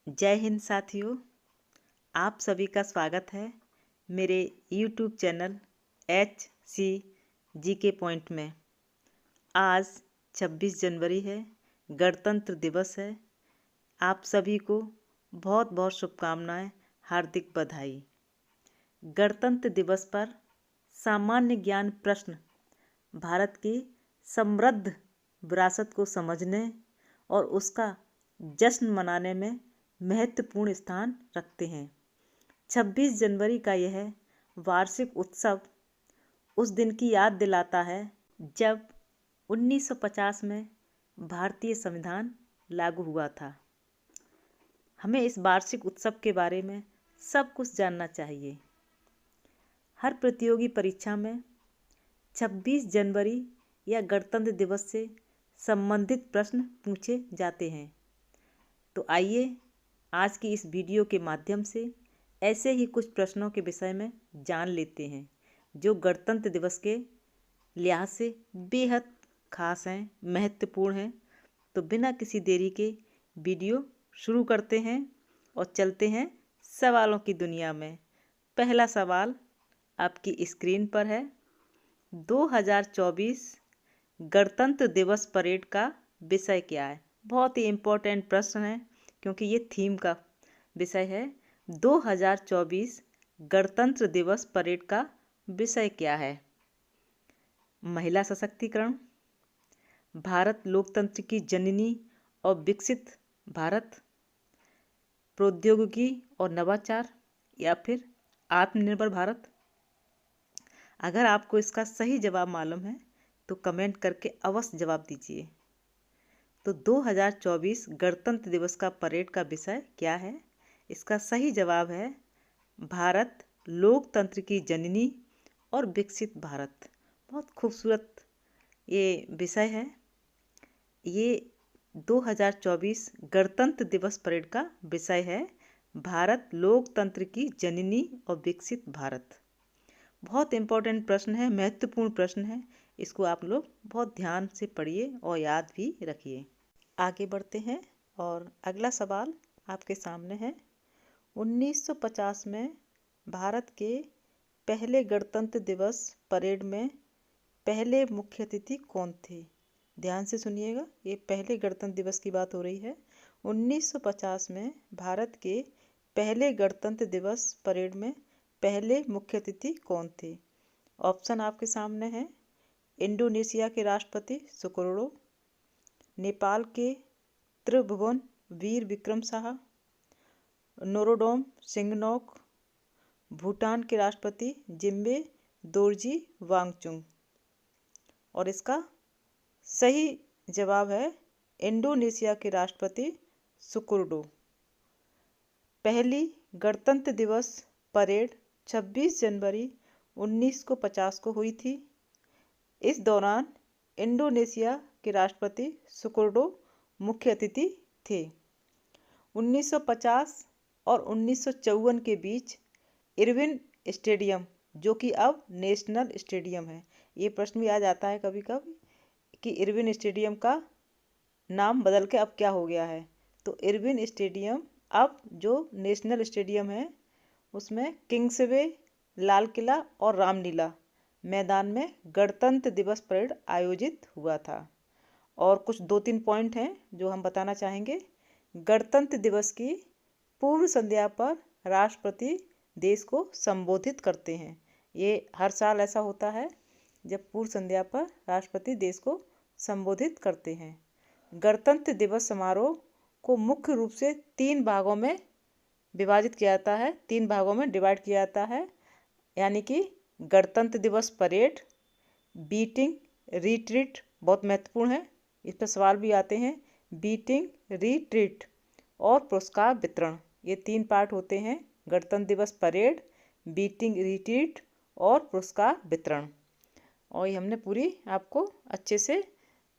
जय हिंद साथियों। आप सभी का स्वागत है मेरे YouTube चैनल HC पॉइंट में। आज 26 जनवरी है, गणतंत्र दिवस है। आप सभी को बहुत बहुत शुभकामनाएं, हार्दिक बधाई। गणतंत्र दिवस पर सामान्य ज्ञान प्रश्न भारत की समृद्ध विरासत को समझने और उसका जश्न मनाने में महत्वपूर्ण स्थान रखते हैं। 26 जनवरी का यह वार्षिक उत्सव उस दिन की याद दिलाता है जब 1950 में भारतीय संविधान लागू हुआ था। हमें इस वार्षिक उत्सव के बारे में सब कुछ जानना चाहिए। हर प्रतियोगी परीक्षा में 26 जनवरी या गणतंत्र दिवस से संबंधित प्रश्न पूछे जाते हैं। तो आइए आज की इस वीडियो के माध्यम से ऐसे ही कुछ प्रश्नों के विषय में जान लेते हैं जो गणतंत्र दिवस के लिहाज से बेहद खास हैं, महत्वपूर्ण हैं। तो बिना किसी देरी के वीडियो शुरू करते हैं और चलते हैं सवालों की दुनिया में। पहला सवाल आपकी स्क्रीन पर है। 2024 गणतंत्र दिवस परेड का विषय क्या है? बहुत ही इम्पोर्टेंट प्रश्न है क्योंकि ये थीम का विषय है। 2024 गणतंत्र दिवस परेड का विषय क्या है? महिला सशक्तिकरण, भारत लोकतंत्र की जननी और विकसित भारत, प्रौद्योगिकी और नवाचार, या फिर आत्मनिर्भर भारत। अगर आपको इसका सही जवाब मालूम है तो कमेंट करके अवश्य जवाब दीजिए। तो 2024 गणतंत्र दिवस का परेड का विषय क्या है? इसका सही जवाब है भारत लोकतंत्र की जननी और विकसित भारत। बहुत खूबसूरत ये विषय है। ये 2024 गणतंत्र दिवस परेड का विषय है भारत लोकतंत्र की जननी और विकसित भारत। बहुत इम्पोर्टेंट प्रश्न है, महत्वपूर्ण प्रश्न है। इसको आप लोग बहुत ध्यान से पढ़िए और याद भी रखिए। आगे बढ़ते हैं और अगला सवाल आपके सामने है। 1950 में भारत के पहले गणतंत्र दिवस परेड में पहले मुख्य अतिथि कौन थे? ध्यान से सुनिएगा, ये पहले गणतंत्र दिवस की बात हो रही है। 1950 में भारत के पहले गणतंत्र दिवस परेड में पहले मुख्य अतिथि कौन थे? ऑप्शन आपके सामने हैं। इंडोनेशिया के राष्ट्रपति सुकर्णो, नेपाल के त्रिभुवन वीर विक्रम साहा, नोरोडोम सिंगनोक, भूटान के राष्ट्रपति जिम्बे दोरजी वांगचुक। और इसका सही जवाब है इंडोनेशिया के राष्ट्रपति सुकर्णो। पहली गणतंत्र दिवस परेड 26 जनवरी 1950 को हुई थी। इस दौरान इंडोनेशिया के राष्ट्रपति सुकर्णो मुख्य अतिथि थे। 1950 और 1954 के बीच इरविन स्टेडियम, जो कि अब नेशनल स्टेडियम है, ये प्रश्न भी आ जाता है कभी कभी कि इरविन स्टेडियम का नाम बदल के अब क्या हो गया है। तो इरविन स्टेडियम अब जो नेशनल स्टेडियम है उसमें किंग्सवे, लाल किला और रामलीला मैदान में गणतंत्र दिवस परेड आयोजित हुआ था। और कुछ 2-3 पॉइंट हैं जो हम बताना चाहेंगे। गणतंत्र दिवस की पूर्व संध्या पर राष्ट्रपति देश को संबोधित करते हैं। ये हर साल ऐसा होता है जब पूर्व संध्या पर राष्ट्रपति देश को संबोधित करते हैं। गणतंत्र दिवस समारोह को मुख्य रूप से 3 भागों में विभाजित किया जाता है, 3 भागों में डिवाइड किया जाता है। यानी कि गणतंत्र दिवस परेड, बीटिंग रिट्रीट, बहुत महत्वपूर्ण है, इस पर सवाल भी आते हैं। बीटिंग रिट्रीट और पुरस्कार वितरण, ये 3 पार्ट होते हैं। गणतंत्र दिवस परेड, बीटिंग रिट्रीट और पुरस्कार वितरण। और ये हमने पूरी आपको अच्छे से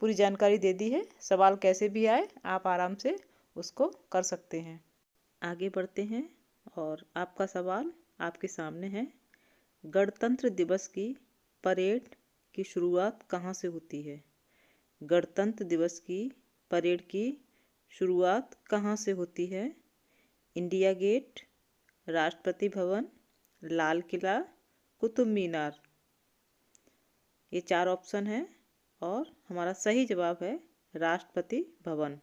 पूरी जानकारी दे दी है। सवाल कैसे भी आए आप आराम से उसको कर सकते हैं। आगे बढ़ते हैं और आपका सवाल आपके सामने है। गणतंत्र दिवस की परेड की शुरुआत कहाँ से होती है? गणतंत्र दिवस की परेड की शुरुआत कहाँ से होती है? India gate, Rashtrapati Bhavan, Lal Qila, Qutub Minar. ये 4 ऑप्शन है और हमारा सही जवाब है राष्ट्रपति भवन।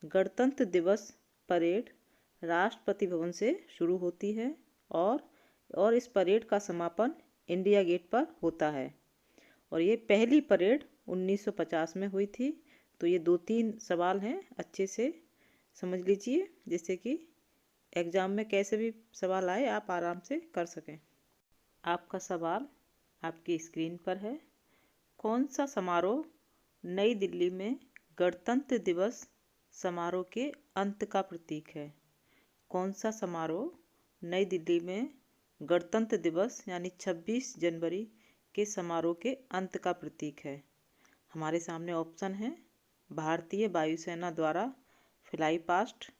गणतंत्र दिवस परेड राष्ट्रपति भवन से शुरू होती है और इस परेड का समापन इंडिया गेट पर होता है। और ये पहली परेड 1950 में हुई थी। तो ये 2-3 सवाल हैं, अच्छे से समझ लीजिए, जिससे कि एग्ज़ाम में कैसे भी सवाल आए आप आराम से कर सकें। आपका सवाल आपकी स्क्रीन पर है। कौन सा समारोह नई दिल्ली में गणतंत्र दिवस समारोह के अंत का प्रतीक है? कौन सा समारोह नई दिल्ली में गणतंत्र दिवस यानी 26 जनवरी के समारोह के अंत का प्रतीक है? हमारे सामने ऑप्शन है। भारतीय वायुसेना द्वारा फ्लाई पास्ट,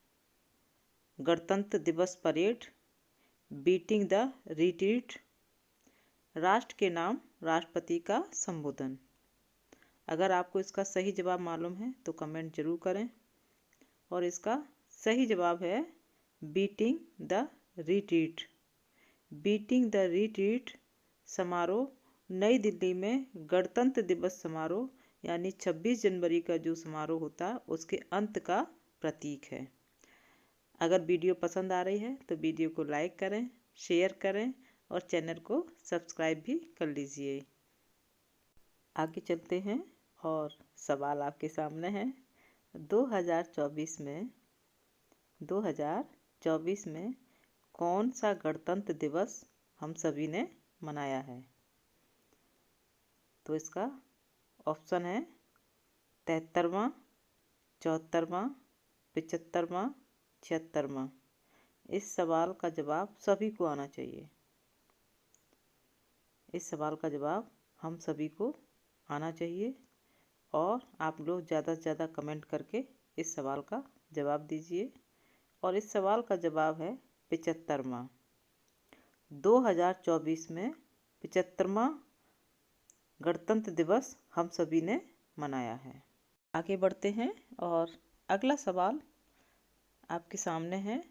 गणतंत्र दिवस परेड, बीटिंग द रिट्रीट, राष्ट्र के नाम राष्ट्रपति का संबोधन। अगर आपको इसका सही जवाब मालूम है तो कमेंट जरूर करें। और इसका सही जवाब है beating the retreat. Beating the retreat समारोह नई दिल्ली में गणतंत्र दिवस समारोह यानी 26 जनवरी का जो समारोह होता है उसके अंत का प्रतीक है। अगर वीडियो पसंद आ रही है तो वीडियो को लाइक करें, शेयर करें और चैनल को सब्सक्राइब भी कर लीजिए। आगे चलते हैं और सवाल आपके सामने है। 2024 में कौन सा गणतंत्र दिवस हम सभी ने मनाया है? तो इसका ऑप्शन है 73वां, 74वां, 75वां, 76वां। इस सवाल का जवाब सभी को आना चाहिए। इस सवाल का जवाब हम सभी को आना चाहिए और आप लोग ज़्यादा से ज़्यादा कमेंट करके इस सवाल का जवाब दीजिए। और इस सवाल का जवाब है 75वां। 2024 में 75वां गणतंत्र दिवस हम सभी ने मनाया है। आगे बढ़ते हैं और अगला सवाल आपके सामने है।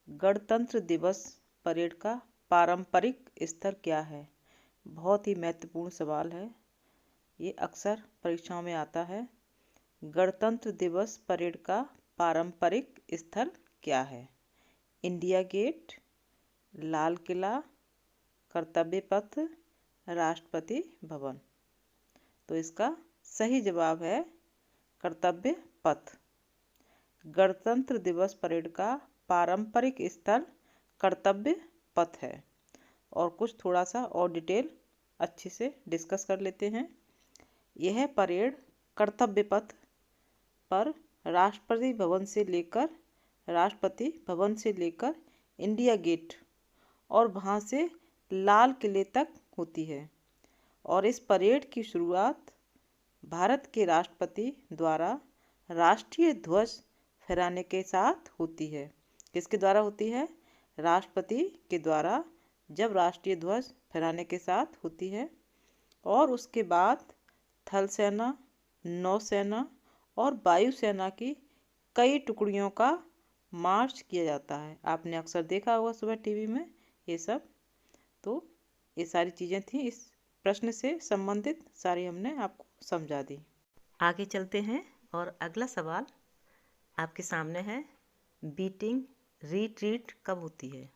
गणतंत्र दिवस परेड का पारंपरिक स्तर क्या है? बहुत ही महत्वपूर्ण सवाल है, ये अक्सर परीक्षाओं में आता है। गणतंत्र दिवस परेड का पारंपरिक स्थल क्या है? इंडिया गेट, लाल किला, कर्तव्य पथ, राष्ट्रपति भवन। तो इसका सही जवाब है कर्तव्य पथ। गणतंत्र दिवस परेड का पारंपरिक स्थल कर्तव्य पथ है। और कुछ थोड़ा सा और डिटेल अच्छे से डिस्कस कर लेते हैं। यह परेड कर्तव्य पथ पर राष्ट्रपति भवन से लेकर इंडिया गेट और वहाँ से लाल किले तक होती है। और इस परेड की शुरुआत भारत के राष्ट्रपति द्वारा राष्ट्रीय ध्वज फहराने के साथ होती है। किसके द्वारा होती है? राष्ट्रपति के द्वारा जब राष्ट्रीय ध्वज फहराने के साथ होती है। और उसके बाद थल सेना, नौसेना और वायुसेना की कई टुकड़ियों का मार्च किया जाता है। आपने अक्सर देखा होगा सुबह टीवी में ये सब। तो ये सारी चीज़ें थी, इस प्रश्न से संबंधित सारी हमने आपको समझा दी। आगे चलते हैं और अगला सवाल आपके सामने है। बीटिंग रिट्रीट कब होती है?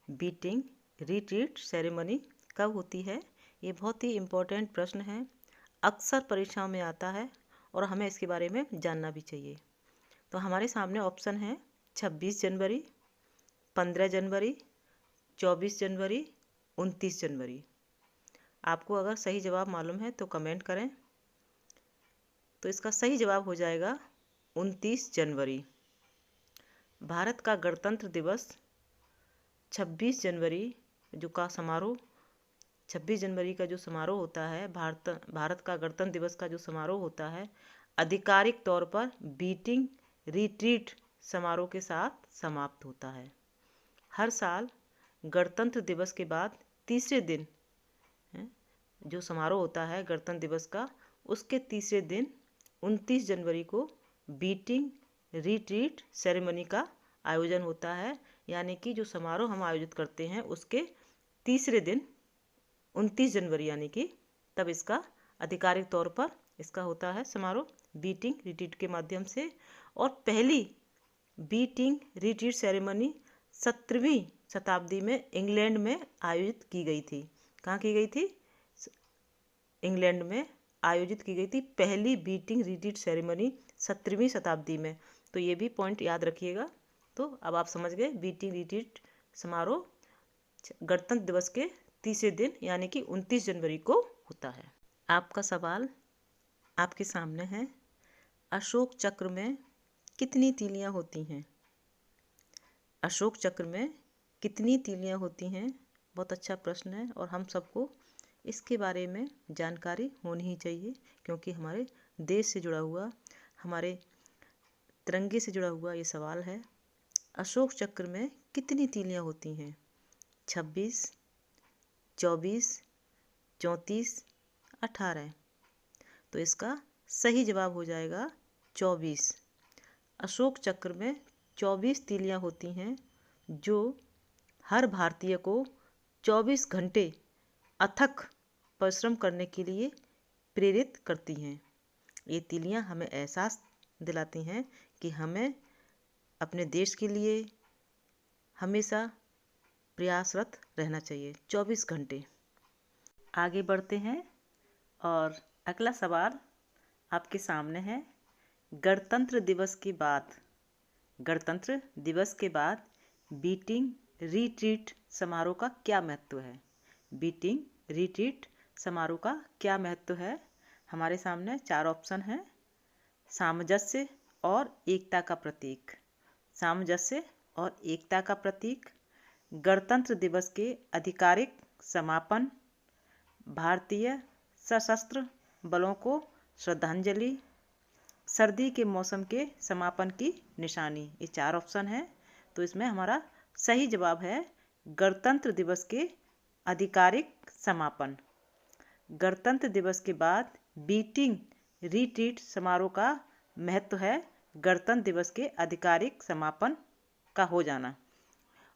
बीटिंग रिट्रीट सेरेमनी कब होती है? ये बहुत ही इम्पोर्टेंट प्रश्न है, अक्सर परीक्षाओं में आता है और हमें इसके बारे में जानना भी चाहिए। तो हमारे सामने ऑप्शन है 26 जनवरी, 15 जनवरी, 24 जनवरी, 29 जनवरी। आपको अगर सही जवाब मालूम है तो कमेंट करें। तो इसका सही जवाब हो जाएगा 29 जनवरी। भारत का गणतंत्र दिवस 26 जनवरी का समारोह 26 जनवरी का जो समारोह होता है, भारत का गणतंत्र दिवस का जो समारोह होता है, आधिकारिक तौर पर बीटिंग रिट्रीट समारोह के साथ समाप्त होता है। हर साल गणतंत्र दिवस के बाद तीसरे दिन जो समारोह होता है गणतंत्र दिवस का, उसके तीसरे दिन 29 जनवरी को बीटिंग रिट्रीट सेरेमनी का आयोजन होता है, यानी कि जो समारोह हम आयोजित करते हैं उसके तीसरे दिन 29 जनवरी यानी कि तब इसका आधिकारिक तौर पर इसका होता है समारोह बीटिंग रिट्रीट के माध्यम से। और पहली बीटिंग रिट्रीट सेरेमनी 17वीं शताब्दी में इंग्लैंड में आयोजित की गई थी। कहाँ की गई थी? इंग्लैंड में आयोजित की गई थी पहली बीटिंग रिट्रीट सेरेमनी 17वीं शताब्दी में। तो ये भी पॉइंट याद रखिएगा। तो अब आप समझ गए बीटिंग रिट्रीट समारोह गणतंत्र दिवस के तीसरे दिन यानी कि 29 जनवरी को होता है। आपका सवाल आपके सामने है, अशोक चक्र में कितनी तीलियां होती हैं? अशोक चक्र में कितनी तीलियां होती हैं? बहुत अच्छा प्रश्न है और हम सबको इसके बारे में जानकारी होनी ही चाहिए, क्योंकि हमारे देश से जुड़ा हुआ, हमारे तिरंगे से जुड़ा हुआ ये सवाल है। अशोक चक्र में कितनी तीलियां होती हैं? 26, 24, 34, 18। तो इसका सही जवाब हो जाएगा 24। अशोक चक्र में 24 तीलियां होती हैं, जो हर भारतीय को 24 घंटे अथक परिश्रम करने के लिए प्रेरित करती हैं। ये तीलियां हमें एहसास दिलाती हैं कि हमें अपने देश के लिए हमेशा प्रयासरत रहना चाहिए 24 घंटे। आगे बढ़ते हैं और अगला सवाल आपके सामने है, गणतंत्र दिवस के बाद बीटिंग रिट्रीट समारोह का क्या महत्व है? बीटिंग रिट्रीट समारोह का क्या महत्व है? हमारे सामने 4 ऑप्शन हैं। सामंजस्य और एकता का प्रतीक, सामंजस्य और एकता का प्रतीक, गणतंत्र दिवस के आधिकारिक समापन, भारतीय सशस्त्र बलों को श्रद्धांजलि, सर्दी के मौसम के समापन की निशानी। ये 4 ऑप्शन है। तो इसमें हमारा सही जवाब है गणतंत्र दिवस के आधिकारिक समापन। गणतंत्र दिवस के बाद बीटिंग रिट्रीट समारोह का महत्व है गणतंत्र दिवस के आधिकारिक समापन का हो जाना।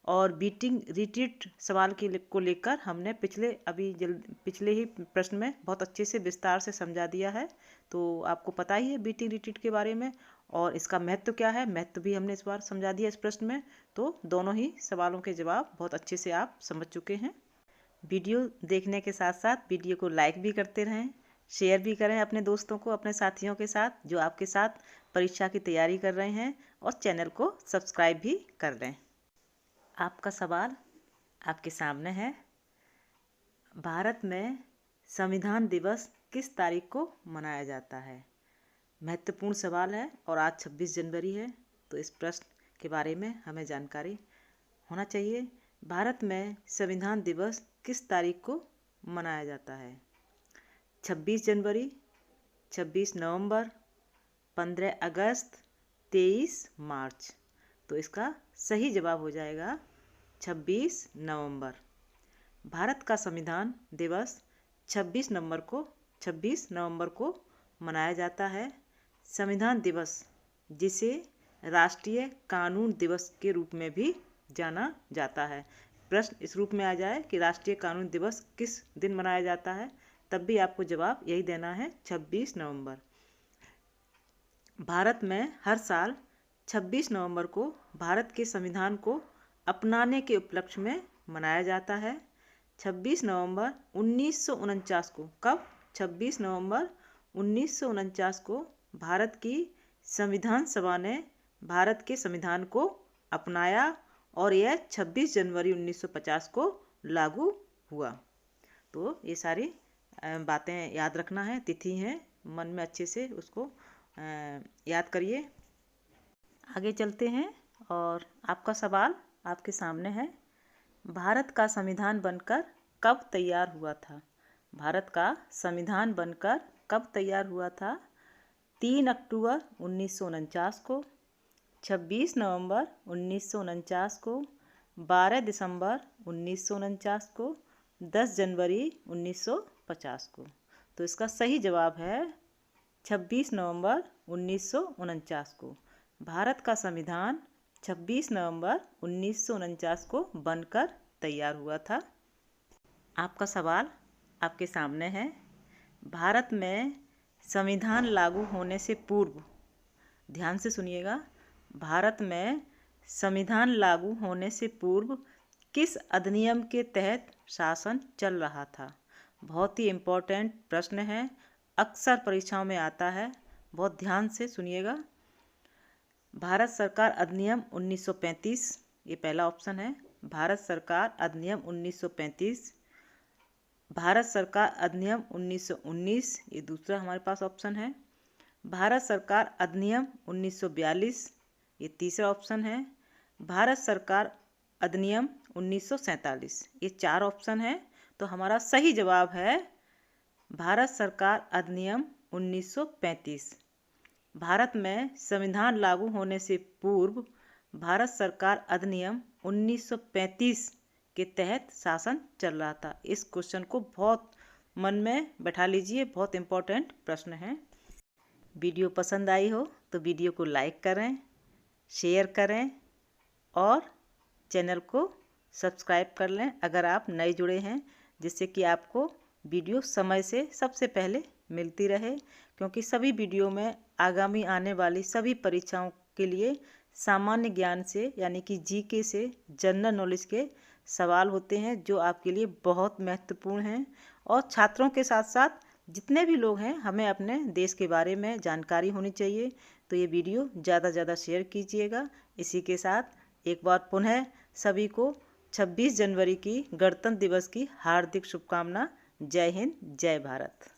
और बीटिंग रिट्रीट सवाल को लेकर हमने पिछले ही प्रश्न में बहुत अच्छे से विस्तार से समझा दिया है। तो आपको पता ही है बीटिंग रिट्रीट के बारे में और इसका महत्व क्या है, महत्व भी हमने इस बार समझा दिया इस प्रश्न में। तो दोनों ही सवालों के जवाब बहुत अच्छे से आप समझ चुके हैं। वीडियो देखने के साथ साथ वीडियो को लाइक भी करते रहें, शेयर भी करें अपने दोस्तों को, अपने साथियों के साथ जो आपके साथ परीक्षा की तैयारी कर रहे हैं, और चैनल को सब्सक्राइब भी कर लें। आपका सवाल आपके सामने है, भारत में संविधान दिवस किस तारीख को मनाया जाता है? महत्वपूर्ण सवाल है और आज 26 जनवरी है, तो इस प्रश्न के बारे में हमें जानकारी होना चाहिए। भारत में संविधान दिवस किस तारीख को मनाया जाता है? 26 जनवरी, 26 नवंबर, 15 अगस्त, 23 मार्च। तो इसका सही जवाब हो जाएगा 26 नवंबर। भारत का संविधान दिवस 26 नवंबर को मनाया जाता है। संविधान दिवस, जिसे राष्ट्रीय कानून दिवस के रूप में भी जाना जाता है। प्रश्न इस रूप में आ जाए कि राष्ट्रीय कानून दिवस किस दिन मनाया जाता है, तब भी आपको जवाब यही देना है 26 नवंबर। भारत में हर साल 26 नवंबर को भारत के संविधान को अपनाने के उपलक्ष्य में मनाया जाता है। 26 नवंबर 1949 को, कब? 26 नवंबर 1949 को भारत की संविधान सभा ने भारत के संविधान को अपनाया और यह 26 जनवरी 1950 को लागू हुआ। तो ये सारी बातें याद रखना है, तिथि हैं, मन में अच्छे से उसको याद करिए। आगे चलते हैं और आपका सवाल आपके सामने है, भारत का संविधान बनकर कब तैयार हुआ था? भारत का संविधान बनकर कब तैयार हुआ था? 3 अक्टूबर 1949 को, 26 नवंबर 1949 को, 12 दिसंबर 1949 को, 10 जनवरी 1950 को। तो इसका सही जवाब है 26 नवंबर 1949 को। भारत का संविधान 26 नवंबर 1949 को बनकर तैयार हुआ था। आपका सवाल आपके सामने है। भारत में संविधान लागू होने से पूर्व, ध्यान से सुनिएगा, भारत में संविधान लागू होने से पूर्व किस अधिनियम के तहत शासन चल रहा था? बहुत ही इम्पोर्टेंट प्रश्न है, अक्सर परीक्षाओं में आता है, बहुत ध्यान से सुनिएगा। भारत सरकार अधिनियम 1935, ये पहला ऑप्शन है। भारत सरकार अधिनियम 1935। भारत सरकार अधिनियम 1919, ये दूसरा हमारे पास ऑप्शन है। भारत सरकार अधिनियम 1942, ये तीसरा ऑप्शन है। भारत सरकार अधिनियम 1947, ये 4 ऑप्शन है। तो हमारा सही जवाब है भारत सरकार अधिनियम 1935। भारत में संविधान लागू होने से पूर्व भारत सरकार अधिनियम 1935 के तहत शासन चल रहा था। इस क्वेश्चन को बहुत मन में बैठा लीजिए, बहुत इम्पोर्टेंट प्रश्न है। वीडियो पसंद आई हो तो वीडियो को लाइक करें, शेयर करें और चैनल को सब्सक्राइब कर लें अगर आप नए जुड़े हैं, जिससे कि आपको वीडियो समय से सबसे पहले मिलती रहे। क्योंकि सभी वीडियो में आगामी आने वाली सभी परीक्षाओं के लिए सामान्य ज्ञान से यानी कि जीके से जनरल नॉलेज के सवाल होते हैं, जो आपके लिए बहुत महत्वपूर्ण हैं। और छात्रों के साथ साथ जितने भी लोग हैं, हमें अपने देश के बारे में जानकारी होनी चाहिए। तो ये वीडियो ज़्यादा से ज़्यादा शेयर कीजिएगा। इसी के साथ एक बार पुनः सभी को 26 जनवरी की गणतंत्र दिवस की हार्दिक शुभकामना। जय हिंद, जय भारत।